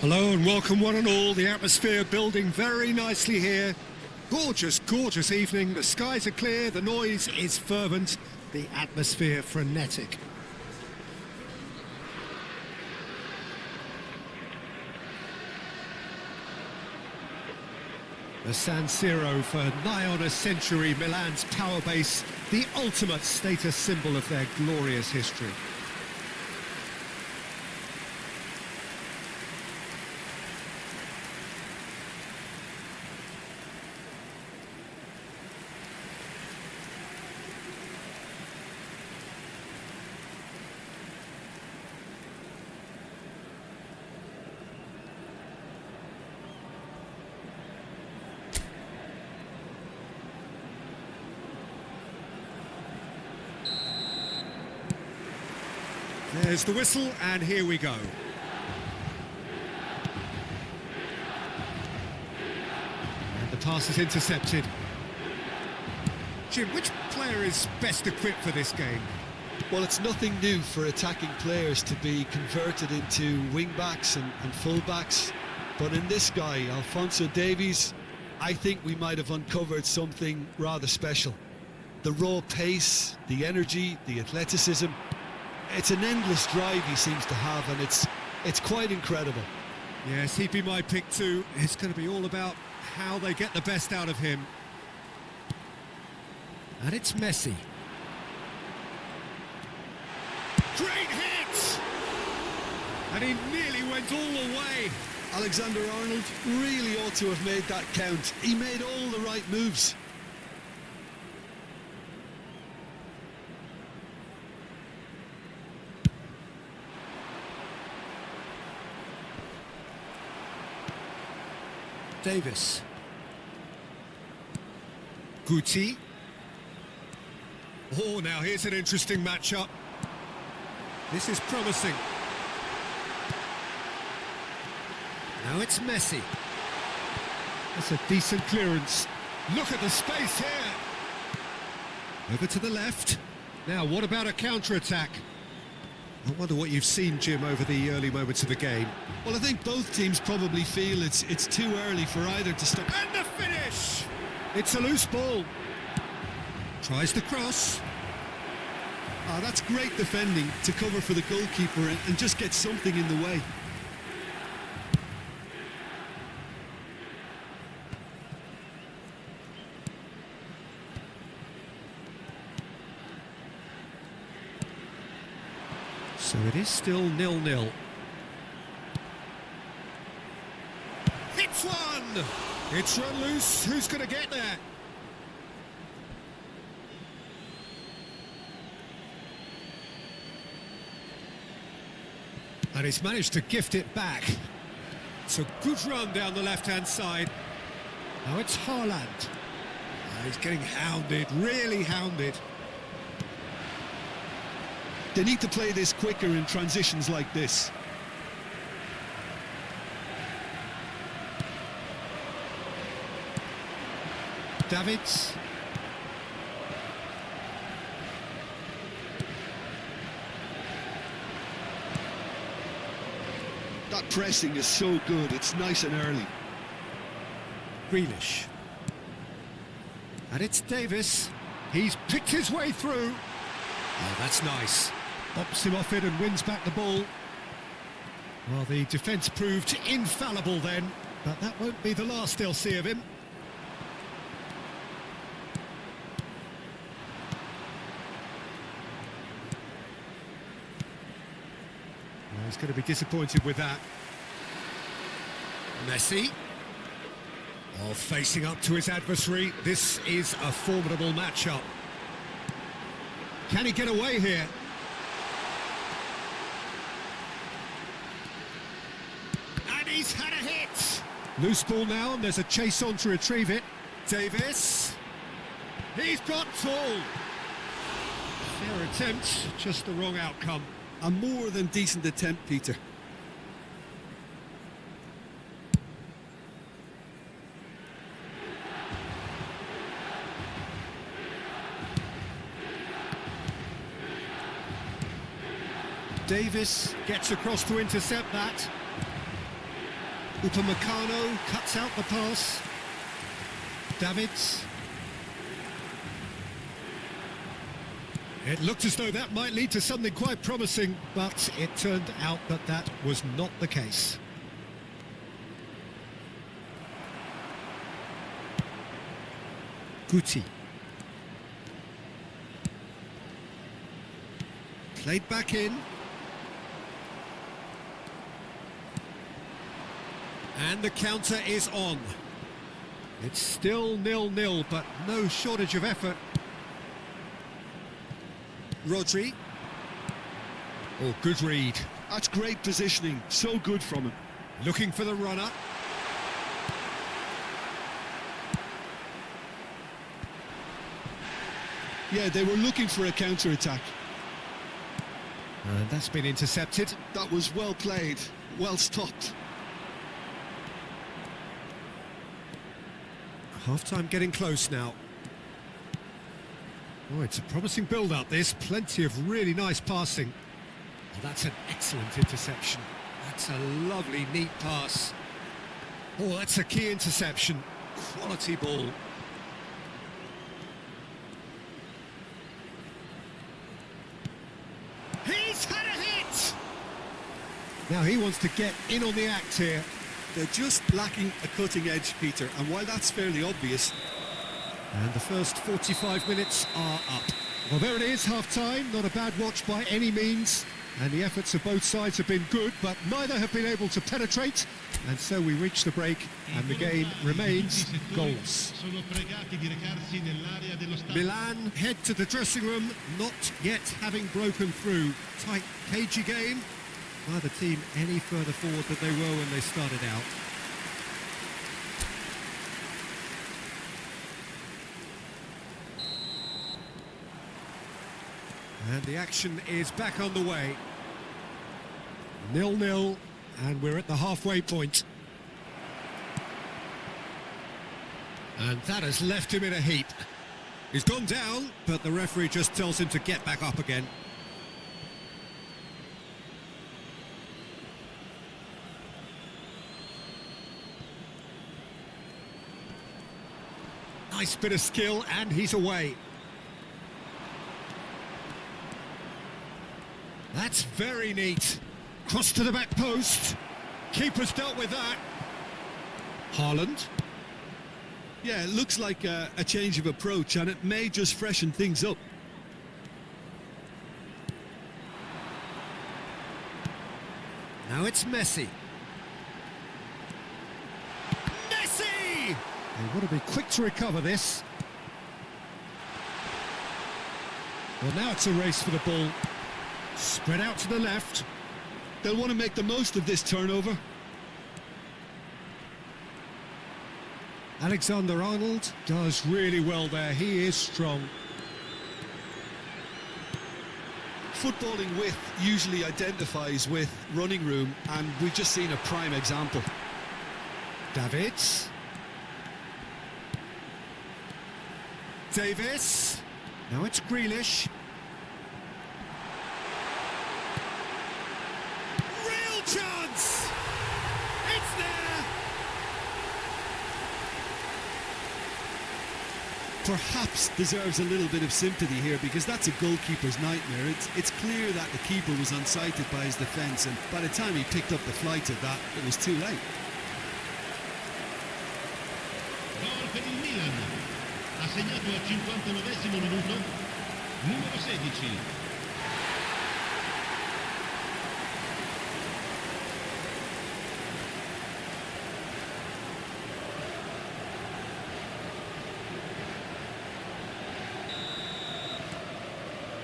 Hello and welcome one and all. The atmosphere building very nicely here. Gorgeous, gorgeous evening. The skies are clear, the noise is fervent, the atmosphere frenetic. The San Siro for nigh on a century, Milan's power base, the ultimate status symbol of their glorious history. There's the whistle, and here we go. And the pass is intercepted. Jim, which player is best equipped for this game? Well, it's nothing new for attacking players to be converted into wing-backs and full-backs. But in this guy, Alphonso Davies, I think we might have uncovered something rather special. The raw pace, the energy, the athleticism. It's an endless drive he seems to have, and it's quite incredible. Yes, he'd be my pick too. It's going to be all about how they get the best out of him. And it's Messi. Great hit! And he nearly went all the way. Alexander-Arnold really ought to have made that count. He made all the right moves. Davis. Guti. Oh, now here's an interesting matchup. This is promising. Now it's Messi. That's a decent clearance. Look at the space here. Over to the left. Now, what about a counter-attack? I wonder what you've seen, Jim, over the early moments of the game. Well, I think both teams probably feel it's too early for either to stop. And the finish! It's a loose ball. Tries the cross. That's great defending to cover for the goalkeeper and just get something in the way. So it is still 0-0. Hits one! It's run loose. Who's going to get there? And he's managed to gift it back. It's a good run down the left-hand side. Now it's Haaland. He's getting hounded, really hounded. They need to play this quicker in transitions like this. Davids. That pressing is so good, it's nice and early. Grealish. And it's Davis. He's picked his way through. Oh, that's nice. Bops him off it and wins back the ball. Well, the defence proved infallible then, but that won't be the last they'll see of him. Well, he's going to be disappointed with that. Messi. Oh, facing up to his adversary. This is a formidable matchup. Can he get away here? And he's had a hit! Loose ball now, and there's a chase on to retrieve it. Davis. He's got tall. Fair attempt, just the wrong outcome. A more than decent attempt, Peter. Davis gets across to intercept that. Upamecano cuts out the pass. Davids. It looked as though that might lead to something quite promising, but it turned out that that was not the case. Guti. Played back in. And the counter is on. It's still 0-0, but no shortage of effort. Rodri. Oh, good read. That's great positioning, so good from him. Looking for the runner. Yeah, they were looking for a counter-attack. And that's been intercepted. That was well played, well stopped. Half-time getting close now. Oh, it's a promising build-up, this. Plenty of really nice passing. Oh, that's an excellent interception. That's a lovely, neat pass. Oh, that's a key interception. Quality ball. He's had a hit! Now he wants to get in on the act here. They're just lacking a cutting edge, Peter, and while that's fairly obvious... And the first 45 minutes are up. Well, there it is, half-time. Not a bad watch by any means. And the efforts of both sides have been good, but neither have been able to penetrate. And so we reach the break, and the game remains goalless. Milan head to the dressing room, not yet having broken through. Tight, cagey game. Neither team any further forward than they were when they started out. And the action is back on the way. 0-0, and we're at the halfway point. And that has left him in a heap. He's gone down, but the referee just tells him to get back up again. Nice bit of skill, and he's away. That's very neat. Cross to the back post. Keeper's dealt with that. Haaland. Yeah, it looks like a change of approach, and it may just freshen things up. Now it's Messi. Messi! They want to be quick to recover this. Well, now it's a race for the ball. Spread out to the left. They'll want to make the most of this turnover. Alexander-Arnold does really well there. He is strong. Footballing width usually identifies with running room, and we've just seen a prime example. Davids. Davis. Now it's Grealish. Real chance! It's there! Perhaps deserves a little bit of sympathy here, because that's a goalkeeper's nightmare. It's clear that the keeper was unsighted by his defence, and by the time he picked up the flight of that, it was too late. Gol per il Milan. Ha segnato al 59esimo minuto numero 16.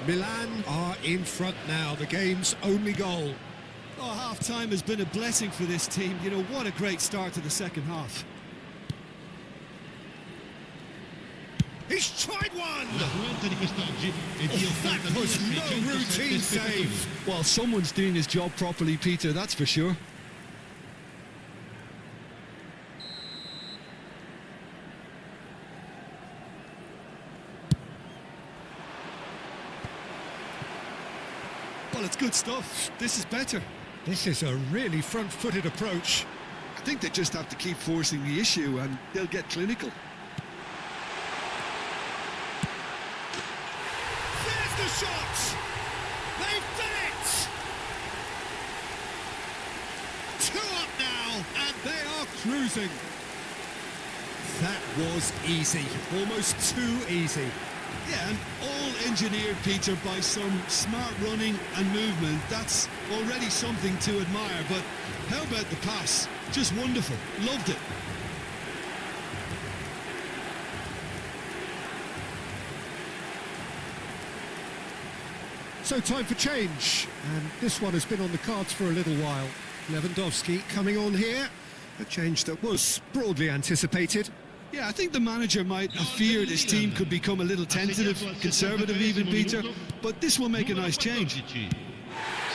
Milan are in front now, the game's only goal. Oh, half-time has been a blessing for this team. You know, what a great start to the second half. He's tried one! L'affluenza di quest'oggi è di That was no routine save. Well, someone's doing his job properly, Peter, that's for sure. Well, it's good stuff. This is better. This is a really front-footed approach. I think they just have to keep forcing the issue and they'll get clinical. There's the shot! They've done it! 2 up now, and they are cruising. That was easy, almost too easy. Yeah, and all engineered, Peter, by some smart running and movement. That's already something to admire, but how about the pass? Just wonderful. Loved it. So time for change, and this one has been on the cards for a little while. Lewandowski coming on here, a change that was broadly anticipated. Yeah, I think the manager might have feared his team could become a little tentative, conservative even, Peter, but this will make a nice change.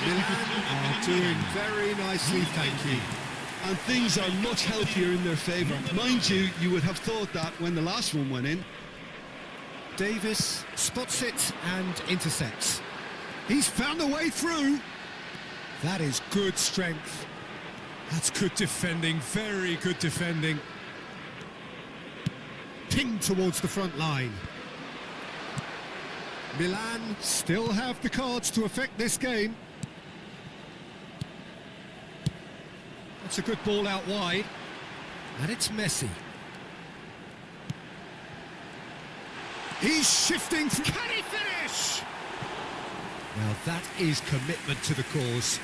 Milan are doing very nicely, thank you. And things are much healthier in their favour. Mind you, you would have thought that when the last one went in. Davis spots it and intercepts. He's found a way through. That is good strength. That's good defending, very good defending. Pinged towards the front line. Milan still have the cards to affect this game. That's a good ball out wide. And it's Messi. He's shifting. Can he finish? Well, that is commitment to the cause.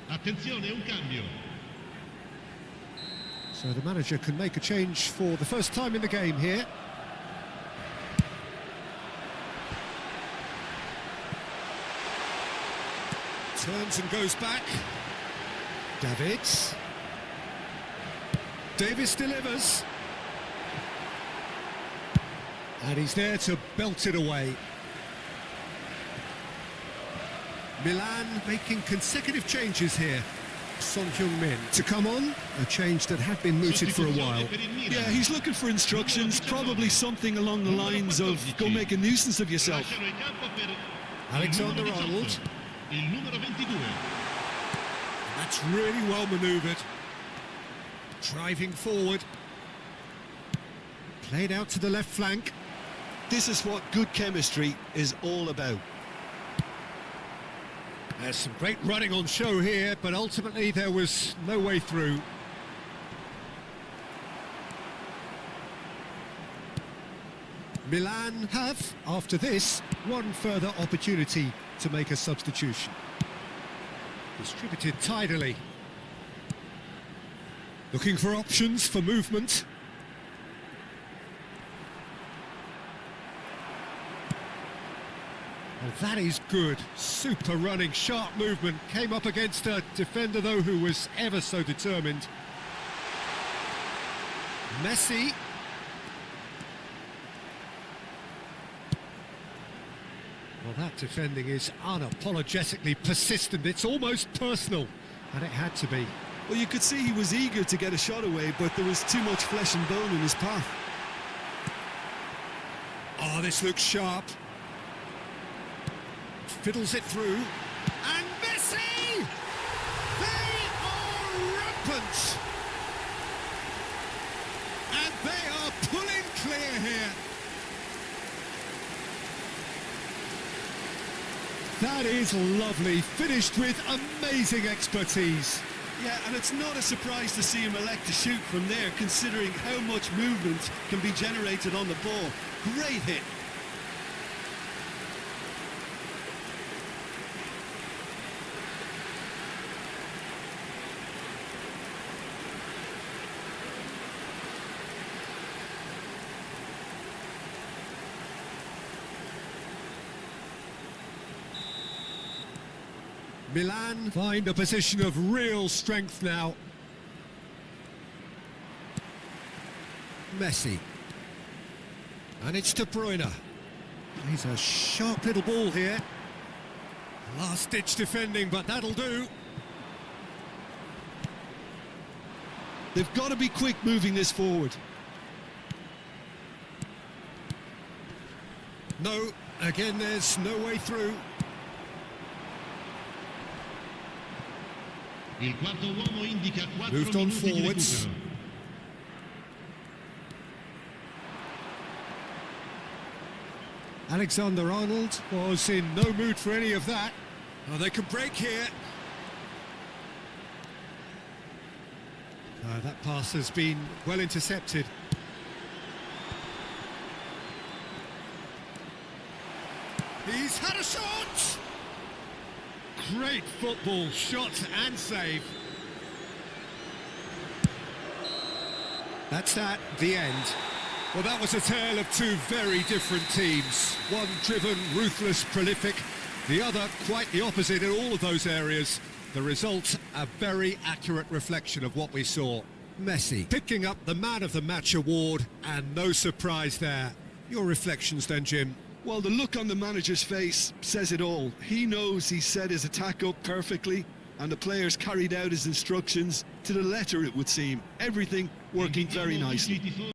Attenzione, un cambio. So the manager can make a change for the first time in the game here. Turns and goes back. Davids. Davis delivers. And he's there to belt it away. Milan making consecutive changes here. Son Heung-min to come on, a change that had been mooted for a while. Yeah, he's looking for instructions, probably something along the lines of go make a nuisance of yourself. Alexander-Arnold. That's really well manoeuvred. Driving forward. Played out to the left flank. This is what good chemistry is all about. There's some great running on show here, but ultimately there was no way through. Milan have, after this, one further opportunity to make a substitution. Distributed tidily. Looking for options for movement. Oh, that is good. Super running, sharp movement. Came up against a defender, though, who was ever so determined. Messi. Well, that defending is unapologetically persistent. It's almost personal, and it had to be. Well, you could see he was eager to get a shot away, but there was too much flesh and bone in his path. Oh, this looks sharp. Fiddles it through. And Messi! They are rampant! And they are pulling clear here. That is lovely, finished with amazing expertise. Yeah, and it's not a surprise to see him elect to shoot from there, considering how much movement can be generated on the ball. Great hit. Milan find a position of real strength now. Messi. And it's De Bruyne. He's a sharp little ball here. Last-ditch defending, but that'll do. They've got to be quick moving this forward. No, again, there's no way through. Il quarto uomo indica 4 Moved on minuti di forwards. recupero. Alexander-Arnold was in no mood for any of that. Oh, they could break here. That pass has been well intercepted. He's had a shot! Great football, shot and save. That's that, the end. Well, that was a tale of two very different teams. One driven, ruthless, prolific. The other quite the opposite in all of those areas. The result, a very accurate reflection of what we saw. Messi picking up the Man of the Match award, and no surprise there. Your reflections then, Jim? Well, the look on the manager's face says it all. He knows he set his attack up perfectly, and the players carried out his instructions to the letter, it would seem. Everything working very nicely.